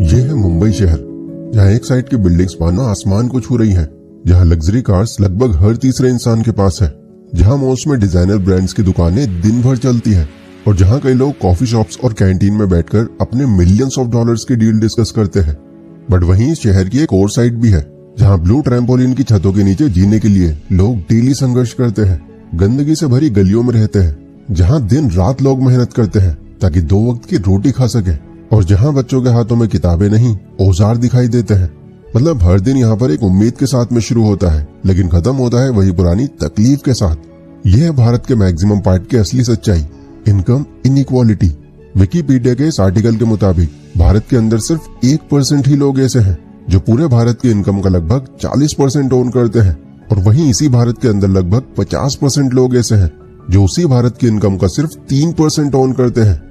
ये है मुंबई शहर, जहाँ एक साइड की बिल्डिंग्स मानो आसमान को छू रही हैं, जहाँ लग्जरी कार्स लगभग हर तीसरे इंसान के पास है, जहाँ मॉल्स में डिजाइनर ब्रांड्स की दुकानें दिन भर चलती हैं और जहाँ कई लोग कॉफी शॉप्स और कैंटीन में बैठकर अपने मिलियंस ऑफ डॉलर्स की डील डिस्कस करते हैं। बट वहीं इस शहर की एक और साइड भी है, जहाँ ब्लू ट्रैम्पोलिन की छतों के नीचे जीने के लिए लोग डेली संघर्ष करते हैं, गंदगी से भरी गलियों में रहते हैं, जहाँ दिन रात लोग मेहनत करते हैं ताकि 2 वक्त की रोटी खा सके, और जहाँ बच्चों के हाथों में किताबें नहीं औजार दिखाई देते हैं। मतलब हर दिन यहाँ पर एक उम्मीद के साथ में शुरू होता है, लेकिन खत्म होता है वही पुरानी तकलीफ के साथ। यह है भारत के मैक्सिमम पार्ट की असली सच्चाई, इनकम इनइक्वालिटी। विकिपीडिया के इस आर्टिकल के मुताबिक भारत के अंदर सिर्फ 1% ही लोग ऐसे हैं जो पूरे भारत की इनकम का लगभग 40% ओन करते हैं, और वहीं इसी भारत के अंदर लगभग 50% लोग ऐसे हैं जो उसी भारत की इनकम का सिर्फ 3% ओन करते हैं।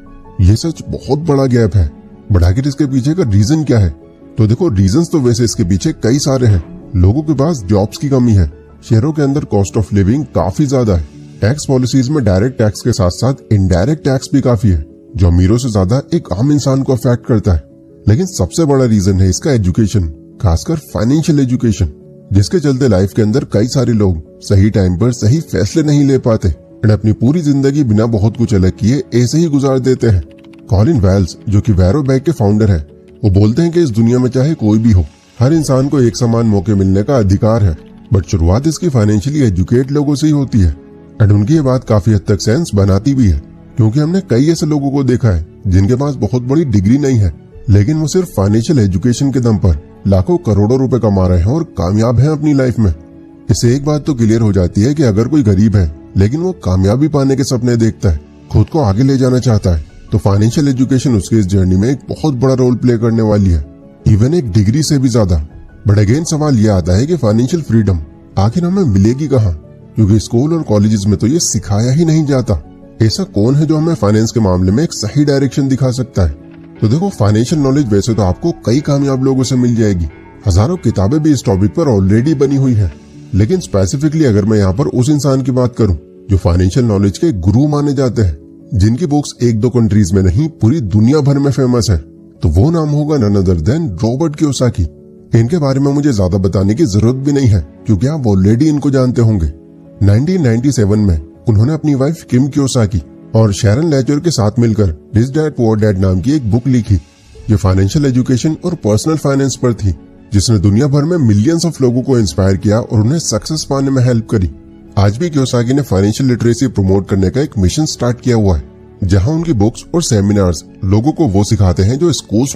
ये सच बहुत बड़ा गैप है। बट आखिर इसके पीछे का रीजन क्या है? तो देखो, रीजंस तो वैसे इसके पीछे कई सारे हैं। लोगों के पास जॉब्स की कमी है, शहरों के अंदर कॉस्ट ऑफ लिविंग काफी ज्यादा है, टैक्स पॉलिसीज में डायरेक्ट टैक्स के साथ साथ इनडायरेक्ट टैक्स भी काफी है, जो अमीरों से ज्यादा एक आम इंसान को अफेक्ट करता है। लेकिन सबसे बड़ा रीजन है इसका एजुकेशन, खासकर फाइनेंशियल एजुकेशन, जिसके चलते लाइफ के अंदर कई सारे लोग सही टाइम पर सही फैसले नहीं ले पाते और अपनी पूरी जिंदगी बिना बहुत कुछ अलग किए ऐसे ही गुजार देते हैं। कॉलिन वेल्स, जो कि वैरो बैंक के फाउंडर है, वो बोलते हैं कि इस दुनिया में चाहे कोई भी हो, हर इंसान को एक समान मौके मिलने का अधिकार है, बट शुरुआत इसकी फाइनेंशियली एजुकेट लोगों से ही होती है। एंड उनकी ये बात काफी हद तक सेंस बनाती भी है, क्योंकि हमने कई ऐसे लोगों को देखा है जिनके पास बहुत बड़ी डिग्री नहीं है, लेकिन वो सिर्फ फाइनेंशियल एजुकेशन के दम पर लाखों करोड़ों रुपए कमा रहे हैं और कामयाब हैं अपनी लाइफ में। इससे एक बात तो क्लियर हो जाती है कि अगर कोई गरीब है लेकिन वो कामयाबी पाने के सपने देखता है, खुद को आगे ले जाना चाहता है, तो फाइनेंशियल एजुकेशन उसके इस जर्नी में एक बहुत बड़ा रोल प्ले करने वाली है, इवन एक डिग्री से भी ज्यादा। बट अगेन सवाल यह आता है कि फाइनेंशियल फ्रीडम आखिर हमें मिलेगी कहाँ? क्योंकि स्कूल और कॉलेजेस में तो ये सिखाया ही नहीं जाता। ऐसा कौन है जो हमें फाइनेंस के मामले में एक सही डायरेक्शन दिखा सकता है? तो देखो, फाइनेंशियल नॉलेज वैसे तो आपको कई कामयाब लोगों से मिल जाएगी, हजारों किताबें भी इस टॉपिक पर ऑलरेडी बनी हुई है, लेकिन स्पेसिफिकली अगर मैं यहाँ पर उस इंसान की बात करूँ जो फाइनेंशियल नॉलेज के गुरु माने जाते हैं, जिनकी बुक्स 1-2 कंट्रीज में नहीं पूरी दुनिया भर में फेमस है, तो वो नाम होगा none other than Robert Kiyosaki. इनके बारे में मुझे ज्यादा बताने की जरूरत भी नहीं है, क्योंकि आप ऑलरेडी इनको जानते होंगे। 1997 में उन्होंने अपनी वाइफ किम कियोसाकी और शैरन लेचर के साथ मिलकर रिच डैड पुअर डैड नाम की एक बुक लिखी, जो फाइनेंशियल एजुकेशन और पर्सनल फाइनेंस पर थी, जिसने दुनिया भर में मिलियंस ऑफ लोगों को इंस्पायर किया और उन्हें सक्सेस पाने में हेल्प करी। आज भी कियोसाकी ने फाइनेंशियल लिटरेसी प्रमोट करने का एक मिशन स्टार्ट किया हुआ है, जहां उनकी बुक्स और सेमिनार्स लोगों को वो सिखाते हैं जो स्कूल्स में